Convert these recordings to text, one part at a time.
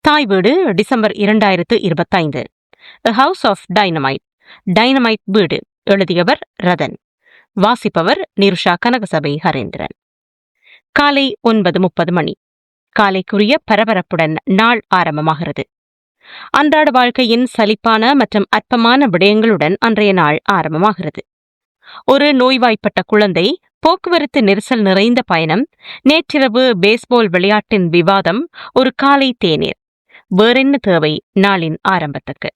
தாய் வீடு December 2025. A House of Dynamite. Dynamite வீடு. எழுதியவர் ரதன். வாசிப்பவர் நிருஷா கனகசபை ஹரேந்திரன். காலை 9:30 மணி. காலைக்குரிய பரபரப்புடன் நாள் ஆரம்பமாகிறது. அன்றாட வாழ்க்கையின் சலிப்பான மற்றும் அற்பமான விடயங்களுடன் அன்றைய நாள் ஆரம்பமாகிறது. ஒரு நோய்வாய்ப்பட்ட குழந்தை, போக்குவரத்து நெரிசல் நிறைந்த பயணம், நேற்றிரவு பேஸ்பால் விளையாட்டின் விவாதம், ஒரு காலை தேநீர். வேறென்ன தேவை நாளின் ஆரம்பத்துக்கு?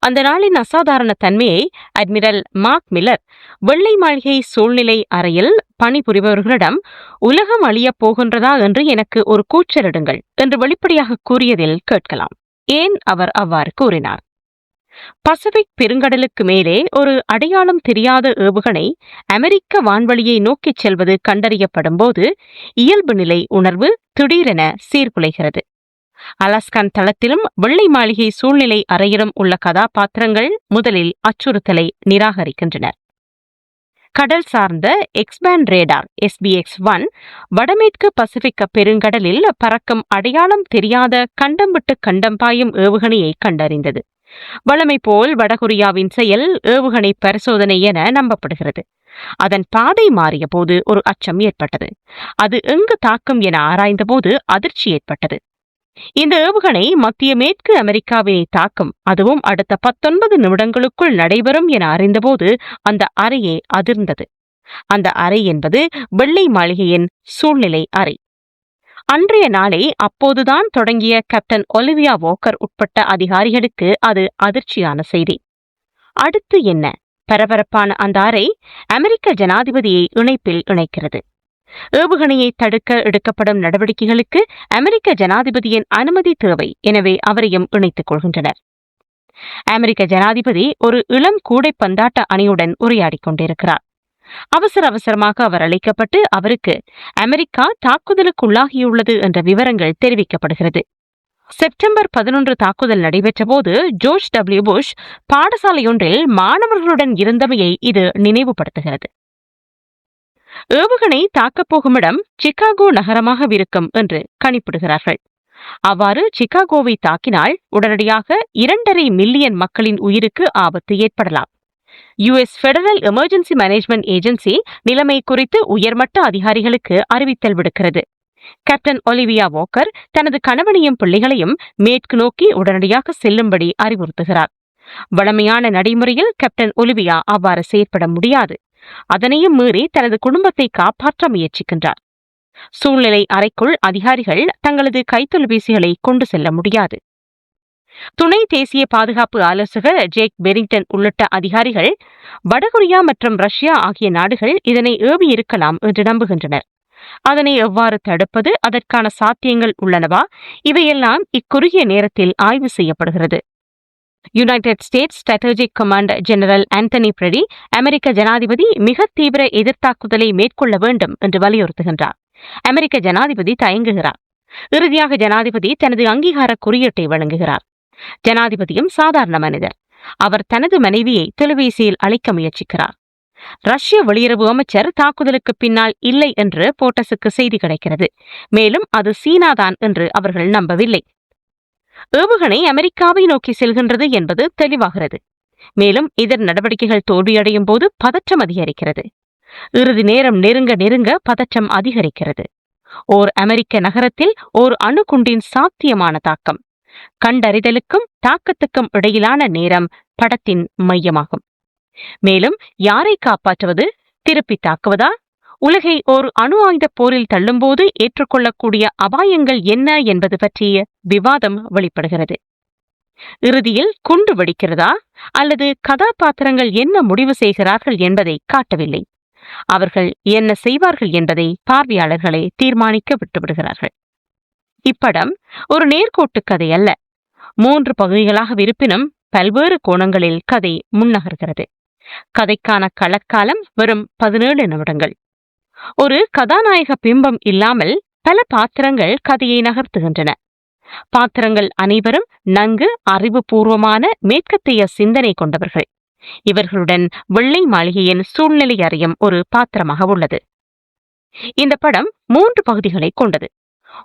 அந்த நாளின் அசாதாரண தன்மையை அட்மிரல் மார்க் மில்லர் வெள்ளை மாளிகை சூழ்நிலை அறையில் பணிபுரிபவர்களிடம் உலகம் அழியப் போகின்றதா என்று எனக்கு ஒரு கூச்சலிடுங்கள் என்று வெளிப்படையாக கூறியதில் கேட்கலாம். ஏன் அவர் அவ்வாறு கூறினார்? பசிபிக் பெருங்கடலுக்கு மேலே ஒரு அடையாளம் தெரியாத ஏவுகணை அமெரிக்க வான்வெளியை நோக்கிச் செல்வது கண்டறியப்படும் போது இயல்பு நிலை உணர்வு திடீரென சீர்குலைகிறது. அலாஸ்கான் தளத்திலும் வெள்ளை மாளிகை சூழ்நிலை அறையிலும் உள்ள கதாபாத்திரங்கள் முதலில் அச்சுறுத்தலை நிராகரிக்கின்றனர். கடல் சார்ந்த எக்ஸ்பேண்ட் ரேடார் SBX-1 வடமேற்கு பசிபிக் பெருங்கடலில் பறக்கும் அடையாளம் தெரியாத கண்டம் விட்டு கண்டம் பாயும் ஏவுகணையை கண்டறிந்தது. வழமை போல் வடகொரியாவின் செயல் ஏவுகணை பரிசோதனை என நம்பப்படுகிறது. அதன் பாதை மாறிய போது ஒரு அச்சம் ஏற்பட்டது. அது எங்கு தாக்கும் என ஆராய்ந்த போது அதிர்ச்சி ஏற்பட்டது. இந்த ஏவுகணை மத்திய மேற்கு அமெரிக்காவினை தாக்கும், அதுவும் அடுத்த 19 நிமிடங்களுக்குள் நடைபெறும் என அறிந்தபோது அந்த அறையே அதிர்ந்தது. அந்த அறை என்பது வெள்ளை மாளிகையின் சூழ்நிலை அறை. அன்றைய நாளை அப்போதுதான் தொடங்கிய கேப்டன் ஒலிவியா வாக்கர் உட்பட்ட அதிகாரிகளுக்கு அது அதிர்ச்சியான செய்தி. அடுத்து என்ன? பரபரப்பான அந்த அறை அமெரிக்க ஜனாதிபதியை இணைப்பில் இணைக்கிறது. ஏவுகணையை தடுக்க எடுக்கப்படும் நடவடிக்கைகளுக்கு அமெரிக்க ஜனாதிபதியின் அனுமதி தேவை. எனவே அவரையும் இணைத்துக் கொள்கின்றனர். அமெரிக்க ஜனாதிபதி ஒரு இளம் கூடைப்பந்தாட்ட அணியுடன் உரையாடிக் கொண்டிருக்கிறார். அவசரமாக அவர் அழைக்கப்பட்டு அவருக்கு அமெரிக்கா தாக்குதலுக்குள்ளாகியுள்ளது என்ற விவரங்கள் தெரிவிக்கப்படுகிறது. செப்டம்பர் 11 தாக்குதல் நடைபெற்ற போது ஜோர்ஜ் W. புஷ் பாடசாலையொன்றில் மாணவர்களுடன் இருந்தமையை இது நினைவுபடுத்துகிறது. ஏவுகணை தாக்கப்போகும் இடம் சிகாகோ நகரமாகவிருக்கும் என்று கணிப்பிடுகிறார்கள். அவ்வாறு சிகாகோவை தாக்கினால் உடனடியாக 2.5 மில்லியன் மக்களின் உயிருக்கு ஆபத்து ஏற்படலாம். US federal emergency management agency நிலைமை குறித்து உயர்மட்ட அதிகாரிகளுக்கு அறிவித்தல் விடுக்கிறது. கேப்டன் ஒலிவியா வாக்கர் தனது கணவனையும் பிள்ளைகளையும் மேற்கு நோக்கி உடனடியாக செல்லும்படி அறிவுறுத்துகிறார். வழமையான நடைமுறையில் கேப்டன் ஒலிவியா அவ்வாறு செயற்பட முடியாது. அதனையும் மீறி தனது குடும்பத்தை காப்பாற்ற முயற்சிக்கின்றார். சூழ்நிலை அறைக்குள் அதிகாரிகள் தங்களது கைத்தொலைபேசிகளை கொண்டு செல்ல முடியாது. துணை தேசிய பாதுகாப்பு ஆலோசகர் ஜேக் பெரிங்டன் உள்ளிட்ட அதிகாரிகள் வடகொரியா மற்றும் ரஷ்யா ஆகிய நாடுகள் இதனை ஏவி இருக்கலாம் என்று நம்புகின்றனர். அதனை எவ்வாறு தடுப்பது, அதற்கான சாத்தியங்கள் உள்ளனவா, இவையெல்லாம் இக்குறுகிய நேரத்தில் ஆய்வு செய்யப்படுகிறது. United States Strategic Command general Anthony பிரெடி அமெரிக்க ஜனாதிபதி மிக தீவிர எதிர்த்தாக்குதலை மேற்கொள்ள வேண்டும் என்று வலியுறுத்துகின்றார். அமெரிக்க ஜனாதிபதி தயங்குகிறார். இறுதியாக ஜனாதிபதி தனது அங்கீகார குறியீட்டை வழங்குகிறார். ஜனாதிபதியும் சாதாரண மனிதர். அவர் தனது மனைவியை தொலைபேசியில் அழைக்க முயற்சிக்கிறார். ரஷ்ய வெளியுறவு அமைச்சர் தாக்குதலுக்கு பின்னால் இல்லை என்று போட்டஸுக்கு செய்தி கிடைக்கிறது. மேலும் அது சீனாதான் என்று அவர்கள் நம்பவில்லை. ஏவுகணை அமெரிக்காவை நோக்கி செல்கின்றது என்பது தெளிவாகிறது. மேலும் எதிர் நடவடிக்கைகள் தோல்வியடையும் போது பதற்றம் அதிகரிக்கிறது. இறுதி நேரம் நெருங்க பதற்றம் அதிகரிக்கிறது. ஓர் அமெரிக்க நகரத்தில் ஓர் அணுகுண்டின் சாத்தியமான தாக்கம். கண்டறிதலுக்கும் தாக்கத்துக்கும் இடையிலான நேரம் படத்தின் மையமாகும். மேலும் யாரை காப்பாற்றுவது? திருப்பி தாக்குவதா? உலகை ஓர் அணு ஆயுத போரில் தள்ளும்போது ஏற்றுக்கொள்ளக்கூடிய அபாயங்கள் என்ன என்பது பற்றிய விவாதம் வெளிப்படுகிறது. இறுதியில் குண்டு வெடிக்கிறதா அல்லது கதாபாத்திரங்கள் என்ன முடிவு செய்கிறார்கள் என்பதை காட்டவில்லை. அவர்கள் என்ன செய்வார்கள் என்பதை பார்வையாளர்களை தீர்மானிக்க விட்டுவிடுகிறார்கள். இப்படம் ஒரு நேர்கோட்டு கதை அல்ல. 3 பகுதிகளாக இருப்பினும் பல்வேறு கோணங்களில் கதை முன்னகர்கிறது. கதைக்கான களக்காலம் வெறும் 17 நிமிடங்கள். ஒரு கதாநாயக பிம்பம் இல்லாமல் பல பாத்திரங்கள் கதையை நகர்த்துகின்றன. பாத்திரங்கள் அனைவரும் நன்கு அறிவுபூர்வமான மேற்கத்திய சிந்தனை கொண்டவர்கள். இவர்களுடன் வெள்ளை மாளிகையின் சூழ்நிலை அறியும் ஒரு பாத்திரமாக உள்ளது. இந்த படம் 3 பகுதிகளை கொண்டது.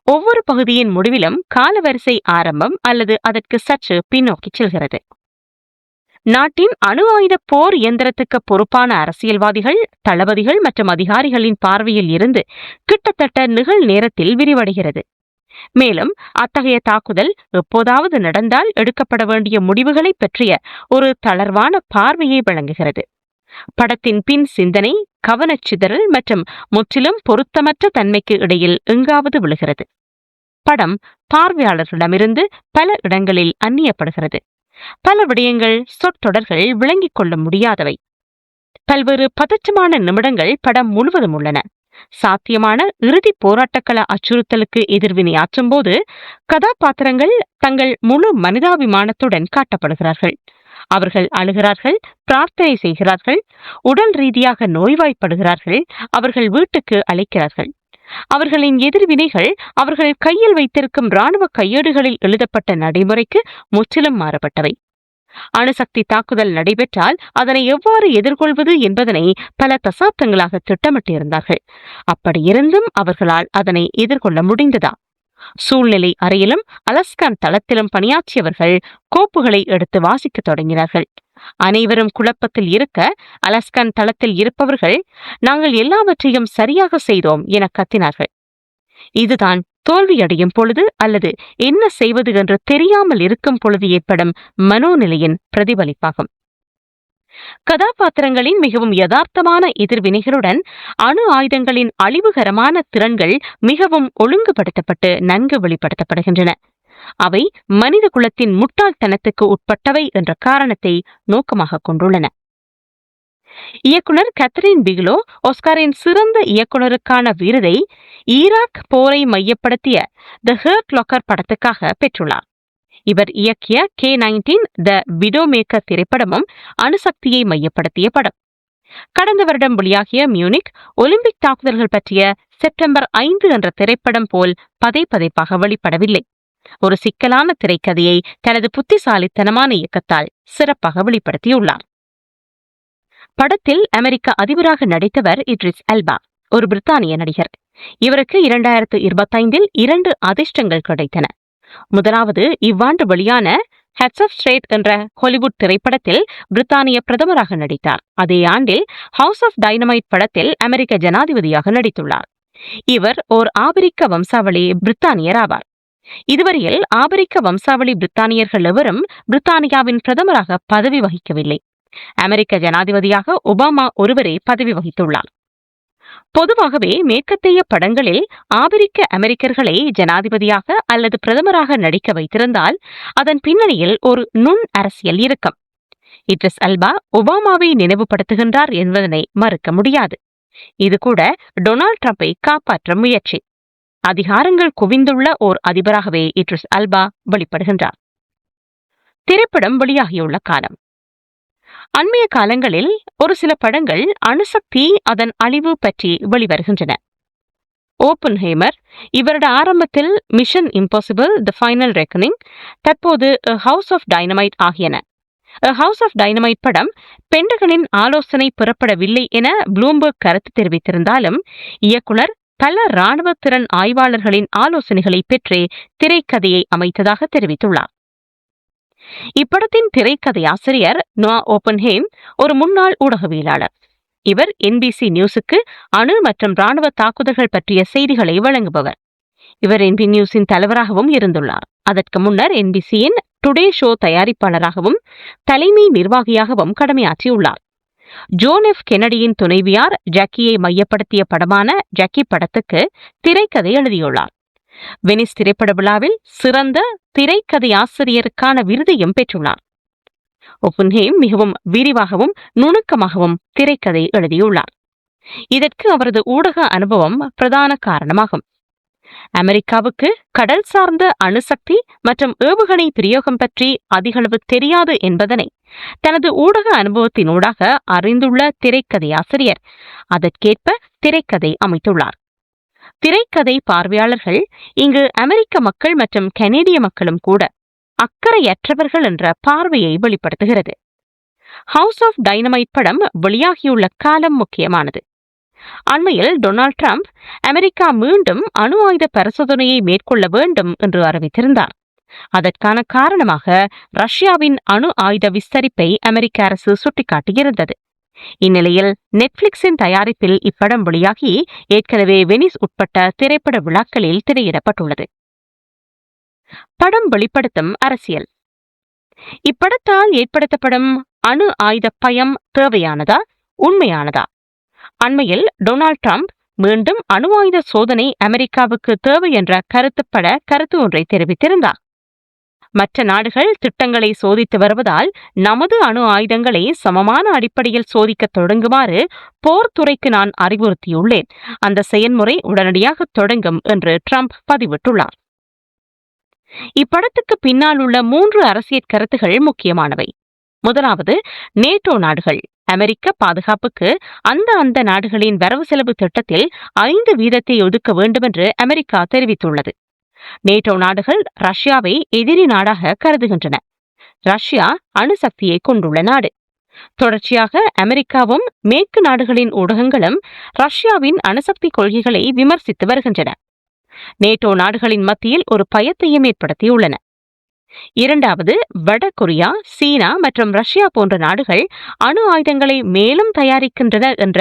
ஒவ்வொரு பகுதியின் முடிவிலும் காலவரிசை ஆரம்பம் அல்லது அதற்கு சற்று பின்னோக்கி செல்கிறது. நாட்டின் அணு ஆயுத போர் இயந்திரத்துக்கு பொறுப்பான அரசியல்வாதிகள், தளபதிகள் மற்றும் அதிகாரிகளின் பார்வையில் இருந்து கிட்டத்தட்ட நிகழ் நேரத்தில் விரிவடைகிறது. மேலும் அத்தகைய தாக்குதல் எப்போதாவது நடந்தால் எடுக்கப்பட வேண்டிய முடிவுகளை பற்றிய ஒரு தளர்வான பார்வையை வழங்குகிறது. படத்தின் பின் சிந்தனை, கவனச்சிதறல் மற்றும் முற்றிலும் பொருத்தமற்ற தன்மைக்கு இடையில் எங்காவது விழுகிறது. படம் பார்வையாளர்களிடமிருந்து பல இடங்களில் அந்நியப்படுகிறது. பல விடயங்கள், சொற்றொடர்கள் விளங்கிக் கொள்ள முடியாதவை. பல்வேறு பதற்றமான நிமிடங்கள் படம் முழுவதும் உள்ளன. சாத்தியமான இறுதி போராட்டக்கள அச்சுறுத்தலுக்கு எதிர்வினையாற்றும் போது கதாபாத்திரங்கள் தங்கள் முழு மனிதாபிமானத்துடன் காட்டப்படுகிறார்கள். அவர்கள் அழுகிறார்கள், பிரார்த்தனை செய்கிறார்கள், உடல் ரீதியாக நோய்வாய்ப்படுகிறார்கள், அவர்கள் வீட்டுக்கு அழைக்கிறார்கள். அவர்களின் எதிர்வினைகள் அவர்கள் கையில் வைத்திருக்கும் இராணுவ கையேடுகளில் எழுதப்பட்ட நடைமுறைக்கு முற்றிலும் மாறுபட்டவை. அணுசக்தி தாக்குதல் நடைபெற்றால் அதனை எவ்வாறு எதிர்கொள்வது என்பதனை பல தசாப்தங்களாக திட்டமிட்டிருந்தார்கள். அப்படியிருந்தும் அவர்களால் அதனை எதிர்கொள்ள முடிந்ததா? சூழ்நிலை அறையிலும் அலஸ்கான் தளத்திலும் பணியாற்றியவர்கள் கோப்புகளை எடுத்து வாசிக்க தொடங்கினார்கள். அனைவரும் குழப்பத்தில் இருக்க அலஸ்கான் தளத்தில் இருப்பவர்கள் நாங்கள் எல்லாவற்றையும் சரியாக செய்தோம் என கத்தினார்கள். இதுதான் தோல்வியடையும் பொழுது அல்லது என்ன செய்வது என்று தெரியாமல் இருக்கும் பொழுது ஏற்படும் மனோநிலையின் பிரதிபலிப்பாகும். கதாபாத்திரங்களின் மிகவும் யதார்த்தமான எதிர்வினைகளுடன் அணு ஆயுதங்களின் அழிவுகரமான திறன்கள் மிகவும் ஒழுங்குபடுத்தப்பட்டு நன்கு வெளிப்படுத்தப்படுகின்றன. அவை மனித குலத்தின் முட்டாள்தனத்துக்கு உட்பட்டவை என்ற காரணத்தை நோக்கமாக கொண்டுள்ளன. இயக்குனர் கேத்தரின் பிகிலோ ஆஸ்காரின் சிறந்த இயக்குனருக்கான விருதை ஈராக் போரை மையப்படுத்திய தி ஹர்ட் லாக்கர் படத்துக்காக பெற்றுள்ளார். இவர் இயக்கிய K-19 த விடோமேக்கர் திரைப்படமும் அணுசக்தியை மையப்படுத்திய படம். கடந்த வருடம் வெளியாகிய மியூனிக் ஒலிம்பிக் தாக்குதல்கள் பற்றிய செப்டம்பர் 5 என்ற திரைப்படம் போல் பதைப்பதைப்பாக வெளிப்படவில்லை. ஒரு சிக்கலான திரைக்கதையை தனது புத்திசாலித்தனமான இயக்கத்தால் சிறப்பாக வெளிப்படுத்தியுள்ளார். படத்தில் அமெரிக்க அதிபராக நடித்தவர் இட்ரிஸ் எல்பா, ஒரு பிரித்தானிய நடிகர். இவருக்கு 2025 2 அதிர்ஷ்டங்கள் கிடைத்தன. முதலாவது இவ்வாண்டு வெளியான ஹெட்ஸ் ஆஃப் ஸ்ட்ரேட் என்ற ஹாலிவுட் திரைப்படத்தில் பிரித்தானிய பிரதமராக நடித்தார். அதே ஆண்டில் ஹவுஸ் ஆஃப் டைனமைட் படத்தில் அமெரிக்க ஜனாதிபதியாக நடித்துள்ளார். இவர் ஓர் ஆபிரிக்க வம்சாவளி பிரித்தானியர் ஆவார். இதுவரையில் ஆபிரிக்க வம்சாவளி பிரித்தானியர்கள் எவரும் பிரித்தானியாவின் பிரதமராக பதவி வகிக்கவில்லை. அமெரிக்க ஜனாதிபதியாக ஒபாமா ஒருவரே பதவி வகித்துள்ளார். பொதுவாகவே மேற்கத்திய படங்களில் ஆபிரிக்க அமெரிக்கர்களை ஜனாதிபதியாக அல்லது பிரதமராக நடிக்க வைத்திருந்தால் அதன் பின்னணியில் ஒரு நுண் அரசியல் இருக்கும். இட்ரிஸ் எல்பா ஒபாமாவை நினைவுபடுத்துகின்றார் என்பதனை மறுக்க முடியாது. இது கூட டொனால்ட் ட்ரம்பை காப்பாற்ற முயற்சி. அதிகாரங்கள் குவிந்துள்ள ஓர் அதிபராகவே இட்ரிஸ் எல்பா வெளிப்படுகின்றார். திரைப்படம் வெளியாகியுள்ள காலம். அண்மைய காலங்களில் ஒரு சில படங்கள் அணுசக்தி, அதன் அழிவு பற்றி வெளிவருகின்றன. ஓப்பன்ஹைமர், இவருடைய ஆரம்பத்தில் mission impossible the final reckoning, தற்போது ஹவுஸ் ஆஃப் டைனமைட் ஆகியன. ஹவுஸ் ஆஃப் டைனமைட் படம் பென்டகனின் ஆலோசனை பெறப்படவில்லை என ப்ளூம்பர்க் கருத்து தெரிவித்திருந்தாலும் இயக்குனர் பல இராணுவ திறன் ஆய்வாளர்களின் ஆலோசனைகளை பெற்றே திரைக்கதையை அமைத்ததாக தெரிவித்துள்ளார். இப்படத்தின் திரைக்கதை ஆசிரியர் நோவா ஓப்பன்ஹேம் ஒரு முன்னாள் ஊடகவியலாளர். இவர் NBC நியூஸுக்கு அணு மற்றும் இராணுவ தாக்குதல்கள் பற்றிய செய்திகளை வழங்குபவர். இவர் NBC நியூஸின் தலைவராகவும் இருந்துள்ளார். அதற்கு முன்னர் NBCயின் டுடே ஷோ தயாரிப்பாளராகவும் தலைமை நிர்வாகியாகவும் கடமையாற்றியுள்ளார். ஜோன் எஃப் கென்னடியின் துணைவியார் ஜாக்கியை மையப்படுத்திய படமான ஜாக்கி படத்துக்கு திரைக்கதை எழுதியுள்ளார். வெனிஸ் திரைப்பட விழாவில் சிறந்த திரைக்கதை ஆசிரியருக்கான விருதையும் பெற்றுள்ளார். ஓப்பன்ஹேம் மிகவும் விரிவாகவும் நுணுக்கமாகவும் திரைக்கதை எழுதியுள்ளார். இதற்கு அவரது ஊடக அனுபவம் பிரதான காரணமாகும். அமெரிக்காவுக்கு கடல் சார்ந்த அணுசக்தி மற்றும் ஏவுகணை பிரயோகம் பற்றி அதிகளவு தெரியாது என்பதனை தனது ஊடக அனுபவத்தினூடாக அறிந்துள்ள திரைக்கதை ஆசிரியர் அதற்கேற்ப திரைக்கதை அமைத்துள்ளார். திரைக்கதை பார்வையாளர்கள் இங்கு அமெரிக்க மக்கள் மற்றும் கனேடிய மக்களும் கூட அக்கறையற்றவர்கள் என்ற பார்வையை வெளிப்படுத்துகிறது. ஹவுஸ் ஆஃப் டைனமைட் படம் வெளியாகியுள்ள காலம் முக்கியமானது. அண்மையில் டொனால்ட் ட்ரம்ப் அமெரிக்கா மீண்டும் அணு ஆயுத பரிசோதனையை மேற்கொள்ள வேண்டும் என்று அறிவித்திருந்தார். அதற்கான காரணமாக ரஷ்யாவின் அணு ஆயுத விஸ்தரிப்பை அமெரிக்க அரசு சுட்டிக்காட்டியிருந்தது. இந்நிலையில் நெட்ஃபிளிக்ஸின் தயாரிப்பில் இப்படம் வெளியாகி ஏற்கனவே வெனிஸ் உட்பட்ட திரைப்பட விழாக்களில் திரையிடப்பட்டுள்ளது. படம் வெளிப்படுத்தும் அரசியல். இப்படத்தால் ஏற்படுத்தப்படும் அணு ஆயுத பயம் தேவையானதா, உண்மையானதா? அண்மையில் டொனால்ட் ட்ரம்ப் மீண்டும் அணு ஆயுத சோதனை அமெரிக்காவுக்கு தேவை என்ற கருத்து ஒன்றை தெரிவித்திருந்தார். மற்ற நாடுகள் திட்டங்களை சோதித்து வருவதால் நமது அணு ஆயுதங்களை சமமான அடிப்படையில் சோதிக்க தொடங்குமாறு போர்த்துறைக்கு நான் அறிவுறுத்தியுள்ளேன். அந்த செயல்முறை உடனடியாக தொடங்கும் என்று ட்ரம்ப் பதிவிட்டுள்ளார். இப்படத்துக்கு பின்னால் உள்ள 3 அரசியல் கருத்துகள் முக்கியமானவை. முதலாவது, நேட்டோ நாடுகள் அமெரிக்க பாதுகாப்புக்கு அந்த நாடுகளின் வரவு செலவு திட்டத்தில் 5% ஒதுக்க வேண்டும் என்று அமெரிக்கா தெரிவித்துள்ளது. நேட்டோ நாடுகள் ரஷ்யாவை எதிரி நாடாக கருதுகின்றன. ரஷ்யா அணுசக்தியை கொண்டுள்ள நாடு. தொடர்ச்சியாக அமெரிக்காவும் மேற்கு நாடுகளின் ஊடகங்களும் ரஷ்யாவின் அணுசக்தி கொள்கைகளை விமர்சித்து வருகின்றன. நேட்டோ நாடுகளின் மத்தியில் ஒரு பயத்தையும் ஏற்படுத்தியுள்ளன. இரண்டாவது, வடகொரியா, சீனா மற்றும் ரஷ்யா போன்ற நாடுகள் அணு ஆயுதங்களை மேலும் தயாரிக்கின்றன என்ற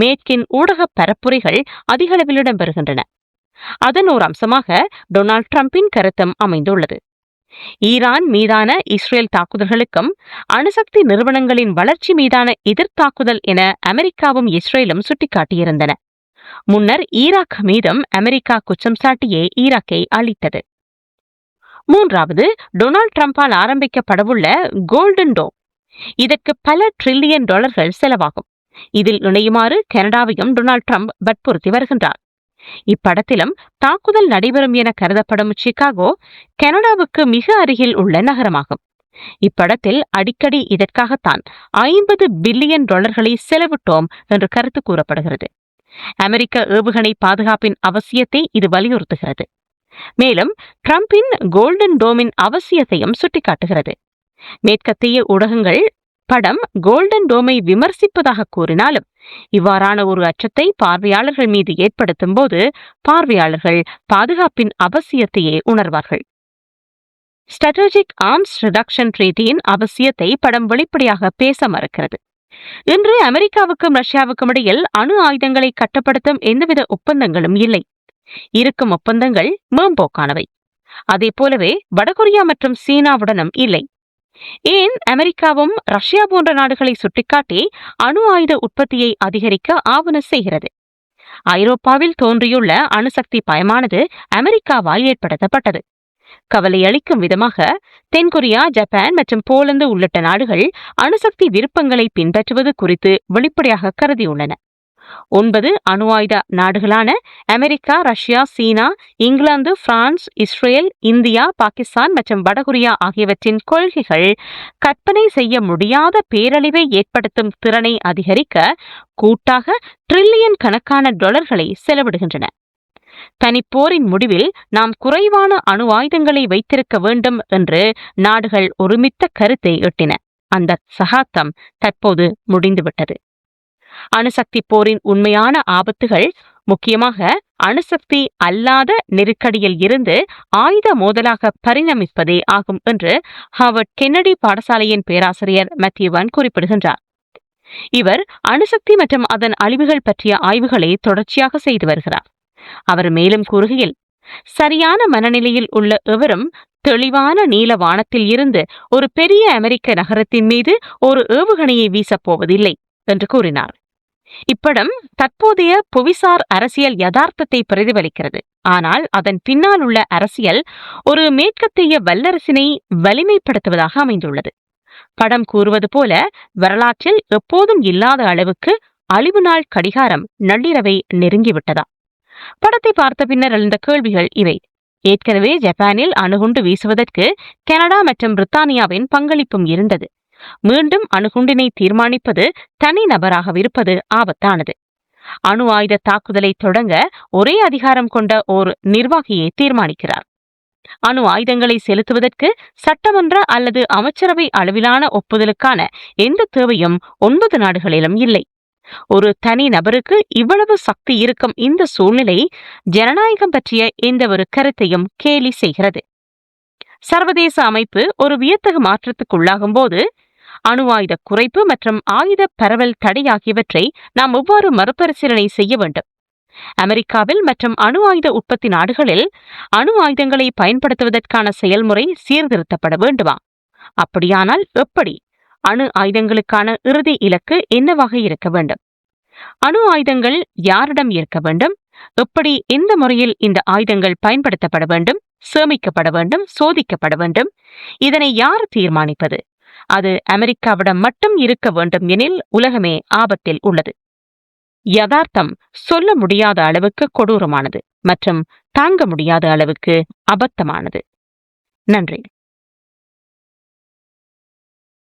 மேற்கின் ஊடக பரப்புரைகள் அதிகளவில் இடம்பெறுகின்றன. அதன் ஒரு அம்சமாக டொனால்ட் ட்ரம்பின் கருத்தும் அமைந்துள்ளது. ஈரான் மீதான இஸ்ரேல் தாக்குதல்களுக்கும் அணுசக்தி நிறுவனங்களின் வளர்ச்சி மீதான எதிர்த்தாக்குதல் என அமெரிக்காவும் இஸ்ரேலும் சுட்டிக்காட்டியிருந்தன. முன்னர் ஈராக் மீதும் அமெரிக்கா குற்றம் சாட்டியே ஈராக்கை அழித்தது. மூன்றாவது, டொனால்ட் ட்ரம்பால் ஆரம்பிக்கப்படவுள்ள கோல்டன் டோம். இதற்கு பல $1 டிரில்லியன் செலவாகும். இதில் இணையுமாறு கனடாவையும் டொனால்ட் ட்ரம்ப் வற்புறுத்தி வருகின்றார். இப்படத்திலும் தாக்குதல் நடைபெறும் என கருதப்படும் சிகாகோ கனடாவுக்கு மிக அருகில் உள்ள நகரமாகும். இப்படத்தில் அடிக்கடி இதற்காகத்தான் $50 பில்லியன் செலவிட்டோம் என்று கருத்து கூறப்படுகிறது. அமெரிக்க ஏவுகணை பாதுகாப்பின் அவசியத்தை இது வலியுறுத்துகிறது. மேலும் ட்ரம்பின் கோல்டன் டோமின் அவசியத்தையும் சுட்டிக்காட்டுகிறது. மேற்கத்திய ஊடகங்கள் படம் கோல்டன் டோமை விமர்சிப்பதாக கூறினாலும் இவ்வாறான ஒரு அச்சத்தை பார்வையாளர்கள் மீது ஏற்படுத்தும் போது பார்வையாளர்கள் பாதுகாப்பின் அவசியத்தையே உணர்வார்கள். ஸ்ட்ராட்டஜிக் ஆர்ம்ஸ் ரிடக்ஷன் ட்ரீட்டியின் அவசியத்தை படம் வெளிப்படையாக பேச மறுக்கிறது. இன்று அமெரிக்காவுக்கும் ரஷ்யாவுக்கும் இடையில் அணு ஆயுதங்களை கட்டுப்படுத்தும் எந்தவித ஒப்பந்தங்களும் இல்லை. இருக்கும் ஒப்பந்தங்கள் மேம்போக்கானவை. அதே போலவே வடகொரியா மற்றும் சீனாவுடனும் இல்லை. ஏன் அமெரிக்காவும் ரஷ்யா போன்ற நாடுகளை சுட்டிக்காட்டி அணு ஆயுத உற்பத்தியை அதிகரிக்க ஆவண செய்கிறது? ஐரோப்பாவில் தோன்றியுள்ள அணுசக்தி பயமானது அமெரிக்காவால் ஏற்படுத்தப்பட்டது. கவலையளிக்கும் விதமாக தென்கொரியா, ஜப்பான் மற்றும் போலந்து உள்ளிட்ட நாடுகள் அணுசக்தி விருப்பங்களை பின்பற்றுவது குறித்து வெளிப்படையாக கருதியுள்ளன. 9 அணு ஆயுத நாடுகளான America, Russia, China, England, France, Israel, India, Pakistan மற்றும் வடகொரியா ஆகியவற்றின் கொள்கைகள் கற்பனை செய்ய முடியாத பேரழிவை ஏற்படுத்தும் திறனை அதிகரிக்க கூட்டாக $1 டிரில்லியன் செலவிடுகின்றன. தனிப்போரின் முடிவில் நாம் குறைவான அணு ஆயுதங்களை வைத்திருக்க வேண்டும் என்று நாடுகள் ஒருமித்த கருத்தை எட்டின. அந்த சகாப்தம் தற்போது முடிந்துவிட்டது. அணுசக்தி போரின் உண்மையான ஆபத்துகள் முக்கியமாக அணுசக்தி அல்லாத நெருக்கடியில் இருந்து ஆயுத மோதலாக பரிணமிப்பதே ஆகும் என்று ஹார்வர்ட் கென்னடி பாடசாலையின் பேராசிரியர் மேத்யூவன் குறிப்பிடுகின்றார். இவர் அணுசக்தி மற்றும் அதன் அழிவுகள் பற்றிய ஆய்வுகளை தொடர்ச்சியாக செய்து வருகிறார். அவர் மேலும் கூறுகையில், சரியான மனநிலையில் உள்ள எவரும் தெளிவான நீல வானத்தில் இருந்து ஒரு பெரிய அமெரிக்க நகரத்தின் மீது ஒரு ஏவுகணையை வீசப்போவதில்லை என்று கூறினார். இப்படம் தற்போதைய புவிசார் அரசியல் யதார்த்தத்தை பிரதிபலிக்கிறது. ஆனால் அதன் பின்னால் உள்ள அரசியல் ஒரு மேற்கத்திய வல்லரசினை வலிமைப்படுத்துவதாக அமைந்துள்ளது. படம் கூறுவது போல வரலாற்றில் எப்போதும் இல்லாத அளவுக்கு அழிவு நாள் கடிகாரம் நள்ளிரவை நெருங்கிவிட்டதா? படத்தை பார்த்த பின்னர் எழுந்த கேள்விகள் இவை. ஏற்கனவே ஜப்பானில் அணுகுண்டு வீசுவதற்கு கனடா மற்றும் பிரித்தானியாவின் பங்களிப்பும் இருந்தது. மீண்டும் அணுகுண்டினை தீர்மானிப்பது தனி நபராக இருப்பது ஆபத்தானது. அணு ஆயுத தாக்குதலை தொடங்க ஒரே அதிகாரம் கொண்ட ஓர் நிர்வாகியை தீர்மானிக்கிறார். அணு ஆயுதங்களை செலுத்துவதற்கு சட்டமன்ற அல்லது அமைச்சரவை அளவிலான ஒப்புதலுக்கான எந்த தேவையும் 9 நாடுகளிலும் இல்லை. ஒரு தனி நபருக்கு இவ்வளவு சக்தி இருக்கும் இந்த சூழ்நிலை ஜனநாயகம் பற்றிய எந்த ஒரு கருத்தையும் கேலி செய்கிறது. சர்வதேச அமைப்பு ஒரு வியத்தகு மாற்றத்துக்குள்ளாகும் போது அணு ஆயுத குறைப்பு மற்றும் ஆயுத பரவல் தடை ஆகியவற்றை நாம் எவ்வாறு மறுபரிசீலனை செய்ய வேண்டும்? அமெரிக்காவில் மற்றும் அணு ஆயுத உற்பத்தி நாடுகளில் அணு ஆயுதங்களை பயன்படுத்துவதற்கான செயல்முறை சீர்திருத்தப்பட வேண்டுமா? அப்படியானால் எப்படி? அணு ஆயுதங்களுக்கான இறுதி இலக்கு என்னவாக இருக்க வேண்டும்? அணு ஆயுதங்கள் யாரிடம் இருக்க வேண்டும்? எப்படி, எந்த முறையில் இந்த ஆயுதங்கள் பயன்படுத்தப்பட வேண்டும், சேமிக்கப்பட வேண்டும், சோதிக்கப்பட வேண்டும்? இதனை யார் தீர்மானிப்பது? அது அமெரிக்காவிடம் மட்டும் இருக்க வேண்டும் எனில் உலகமே ஆபத்தில் உள்ளது. யதார்த்தம் சொல்ல முடியாத அளவுக்கு கொடூரமானது மற்றும் தாங்க முடியாத அளவுக்கு அபத்தமானது. நன்றி.